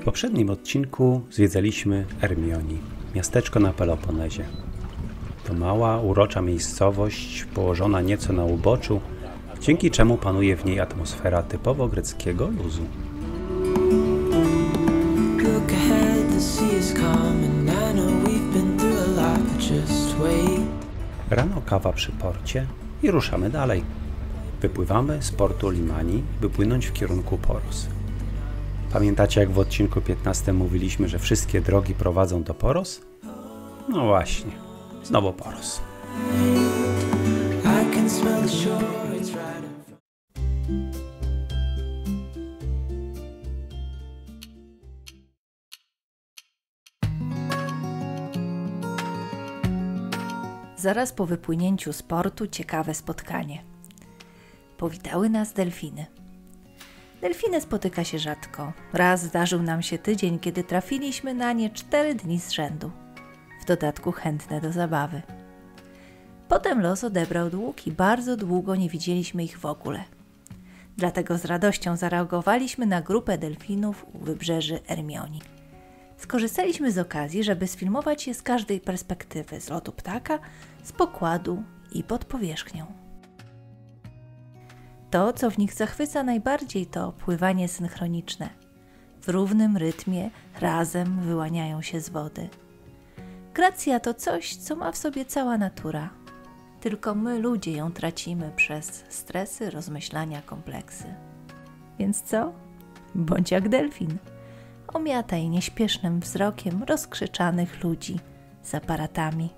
poprzednim odcinku zwiedzaliśmy Ermioni, miasteczko na Peloponezie. To mała, urocza miejscowość położona nieco na uboczu, dzięki czemu panuje w niej atmosfera typowo greckiego luzu. Rano kawa przy porcie i ruszamy dalej. Wypływamy z portu Limani, by płynąć w kierunku Poros. Pamiętacie, jak w odcinku 15 mówiliśmy, że wszystkie drogi prowadzą do Poros? No właśnie, znowu Poros. Zaraz po wypłynięciu z portu ciekawe spotkanie. Powitały nas delfiny. Delfiny spotyka się rzadko. Raz zdarzył nam się tydzień, kiedy trafiliśmy na nie 4 dni z rzędu. W dodatku chętne do zabawy. Potem los odebrał dług i bardzo długo nie widzieliśmy ich w ogóle. Dlatego z radością zareagowaliśmy na grupę delfinów u wybrzeży Ermioni. Skorzystaliśmy z okazji, żeby sfilmować je z każdej perspektywy, z lotu ptaka, z pokładu i pod powierzchnią. To, co w nich zachwyca najbardziej, to pływanie synchroniczne. W równym rytmie razem wyłaniają się z wody. Gracja to coś, co ma w sobie cała natura. Tylko my, ludzie, ją tracimy przez stresy, rozmyślania, kompleksy. Więc co? Bądź jak delfin. Omiataj nieśpiesznym wzrokiem rozkrzyczanych ludzi z aparatami.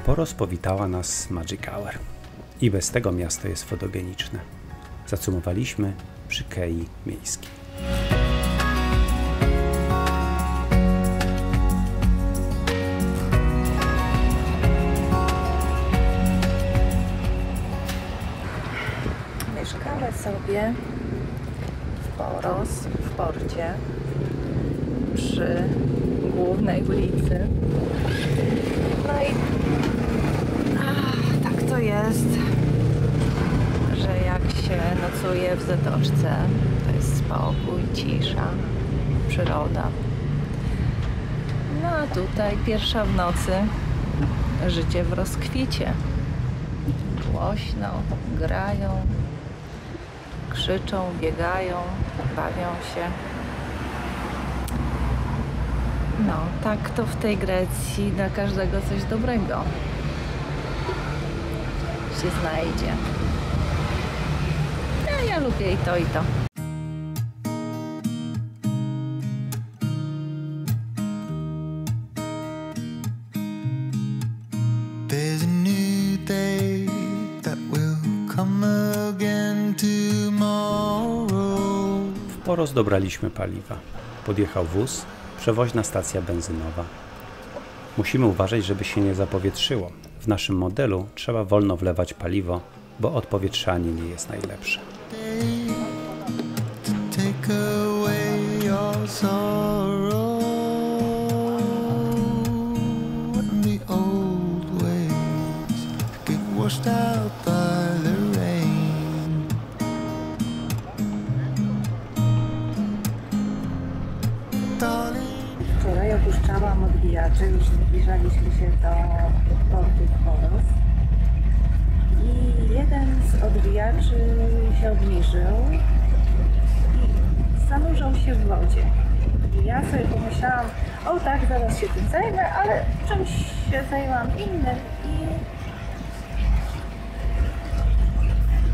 Poros powitała nas Magic Hour. I bez tego miasto jest fotogeniczne. Zacumowaliśmy przy kei miejskiej. Mieszkamy sobie w Poros, w porcie, przy głównej ulicy. No i tak to jest, że jak się nocuje w zatoczce, to jest spokój, cisza, przyroda. No a tutaj pierwsza w nocy, życie w rozkwicie. Głośno grają, krzyczą, biegają, bawią się. No, tak to w tej Grecji dla każdego coś dobrego się znajdzie. Ja lubię i to, i to. W Poros dobraliśmy paliwa. Podjechał wóz, przewoźna stacja benzynowa. Musimy uważać, żeby się nie zapowietrzyło. W naszym modelu trzeba wolno wlewać paliwo, bo odpowietrzanie nie jest najlepsze. washed out by the rain. Darling, Wczoraj opuszczałam odbijacze, już zbliżaliśmy się do portu Poros i jeden z odbijaczy się obniżył i zanurzał się w wodzie. I ja sobie pomyślałam, o tak, zaraz się tym zajmę, ale czymś się zajęłam innym i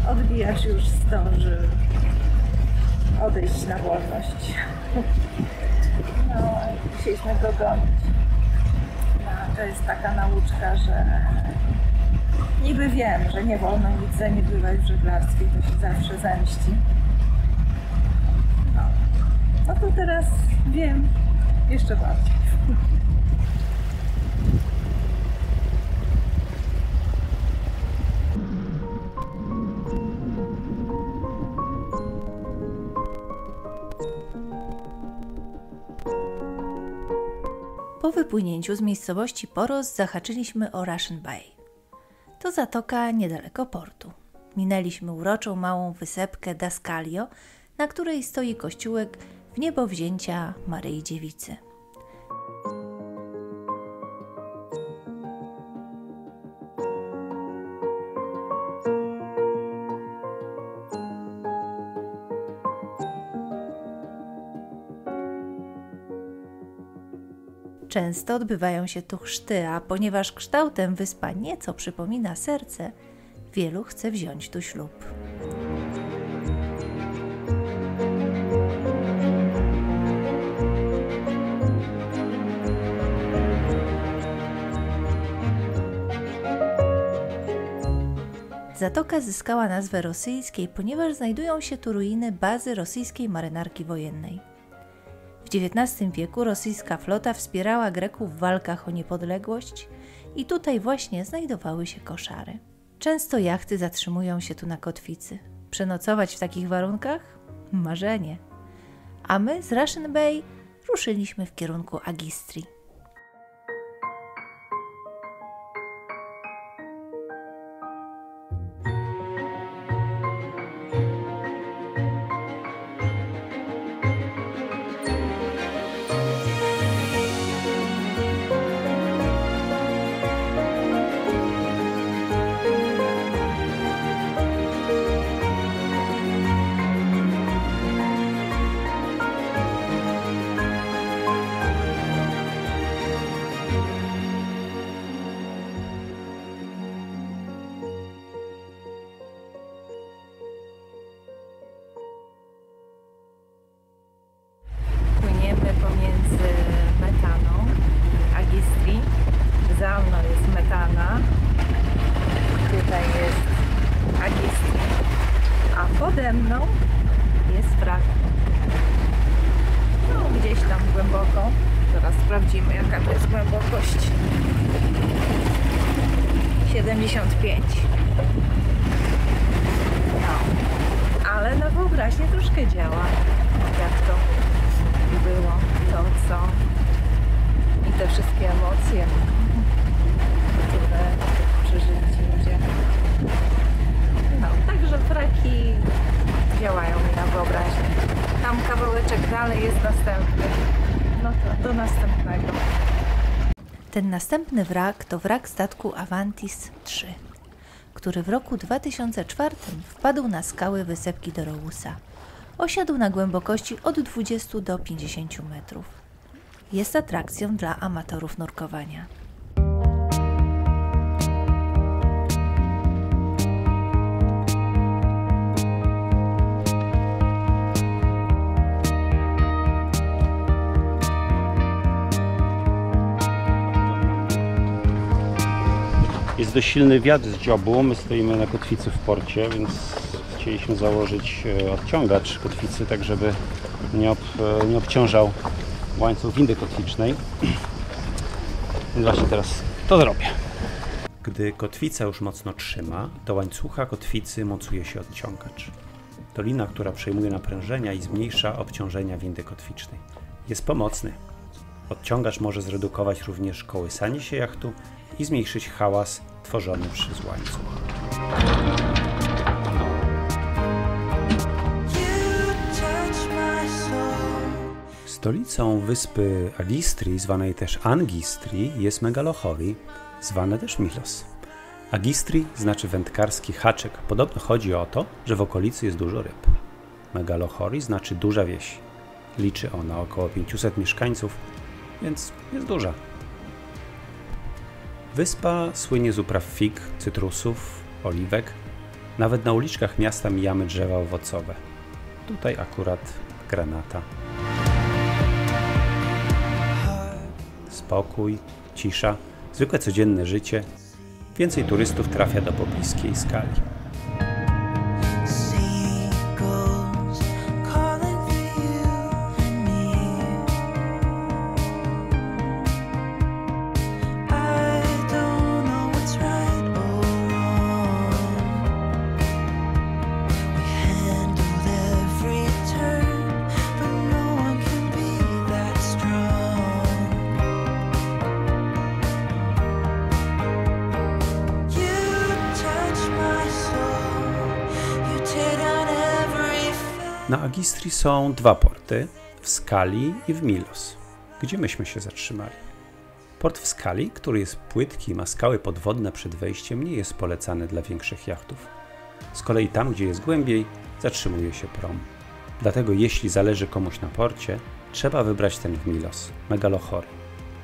odbijacz już zdążył odejść na wolność. No, musieliśmy go gonić. No, to jest taka nauczka, że niby wiem, że nie wolno nic zaniedbywać w żeglarstwie, to się zawsze zemści. No to teraz wiem jeszcze bardziej. Po wypłynięciu z miejscowości Poros zahaczyliśmy o Russian Bay. To zatoka niedaleko portu. Minęliśmy uroczą małą wysepkę Daskalio, na której stoi kościółek w niebowzięcia Maryi Dziewicy. Często odbywają się tu chrzty, a ponieważ kształtem wyspa nieco przypomina serce, wielu chce wziąć tu ślub. Zatoka zyskała nazwę rosyjskiej, ponieważ znajdują się tu ruiny bazy rosyjskiej marynarki wojennej. W XIX wieku rosyjska flota wspierała Greków w walkach o niepodległość i tutaj właśnie znajdowały się koszary. Często jachty zatrzymują się tu na kotwicy. Przenocować w takich warunkach? Marzenie. A my z Russian Bay ruszyliśmy w kierunku Agistrii. Pomiędzy Metaną i Agistrii. Za mną jest Metana, tutaj jest Agistria, a pode mną jest wrak. No, gdzieś tam głęboko. Zaraz sprawdzimy, jaka to jest głębokość. 75. No, ale na wyobraźnię troszkę działa, jak to było, to co i te wszystkie emocje, które przeżyli ludzie. No, także wraki działają mi na wyobraźnię. Tam kawałeczek dalej jest następny. No to do następnego. Ten następny wrak to wrak statku Avantis III, który w roku 2004 wpadł na skały wysepki Dorousa. Osiadł na głębokości od 20 do 50 metrów. Jest atrakcją dla amatorów nurkowania. Jest dość silny wiatr z dziobu, my stoimy na kotwicy w porcie, więc chcieliśmy założyć odciągacz kotwicy, tak żeby nie obciążał łańcuch windy kotwicznej. Więc właśnie teraz to zrobię. Gdy kotwica już mocno trzyma, do łańcucha kotwicy mocuje się odciągacz. To lina, która przejmuje naprężenia i zmniejsza obciążenia windy kotwicznej. Jest pomocny. Odciągacz może zredukować również kołysanie się jachtu i zmniejszyć hałas stworzony przez łańcuch. Stolicą wyspy Agistri, zwanej też Angistri, jest Megalochori, zwane też Milos. Agistri znaczy wędkarski haczyk. Podobno chodzi o to, że w okolicy jest dużo ryb. Megalochori znaczy duża wieś. Liczy ona około 500 mieszkańców, więc jest duża. Wyspa słynie z upraw fig, cytrusów, oliwek. Nawet na uliczkach miasta mijamy drzewa owocowe. Tutaj akurat granata. Spokój, cisza, zwykłe codzienne życie. Więcej turystów trafia do pobliskiej skali. Na Agistri są dwa porty, w Skali i w Milos. Gdzie myśmy się zatrzymali? Port w Skali, który jest płytki i ma skały podwodne przed wejściem, nie jest polecany dla większych jachtów. Z kolei tam, gdzie jest głębiej, zatrzymuje się prom. Dlatego jeśli zależy komuś na porcie, trzeba wybrać ten w Milos, Megalochori.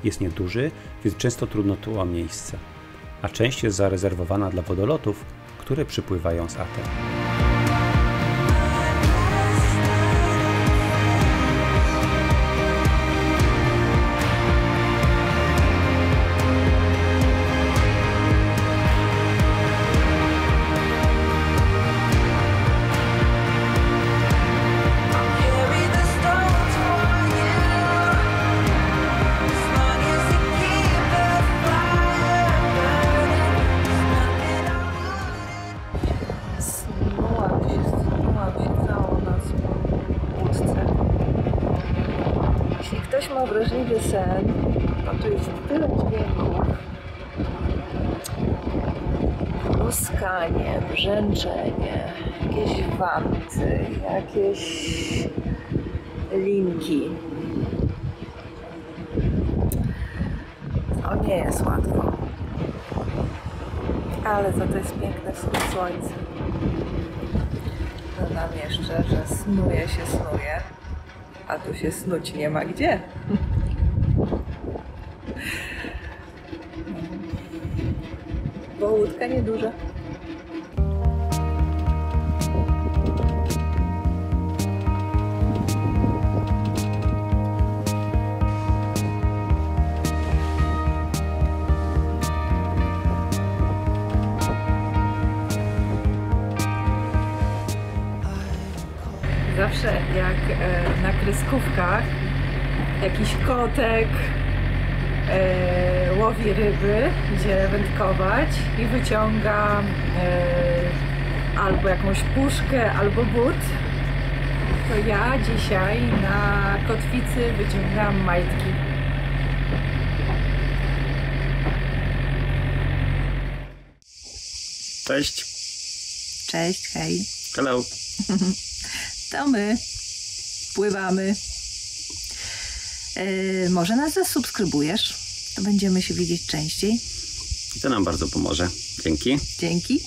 Jest nieduży, więc często trudno tu o miejsce, a część jest zarezerwowana dla wodolotów, które przypływają z Aten. Jeśli ktoś ma wrażliwy sen, to tu jest tyle dźwięków. Pluskanie, brzęczenie, jakieś wanty, jakieś linki. To nie jest łatwo. Ale za to jest piękne wschód słońca. Dodam jeszcze, że snuje, a tu się snuć nie ma gdzie. Bo łódka nieduża. Zawsze jak na kreskówkach jakiś kotek łowi ryby, idzie wędkować i wyciąga albo jakąś puszkę, albo but, to ja dzisiaj na kotwicy wyciągam majtki. Cześć. Cześć, hej. Hello. To my pływamy. Może nas zasubskrybujesz? To będziemy się widzieć częściej. To nam bardzo pomoże. Dzięki. Dzięki.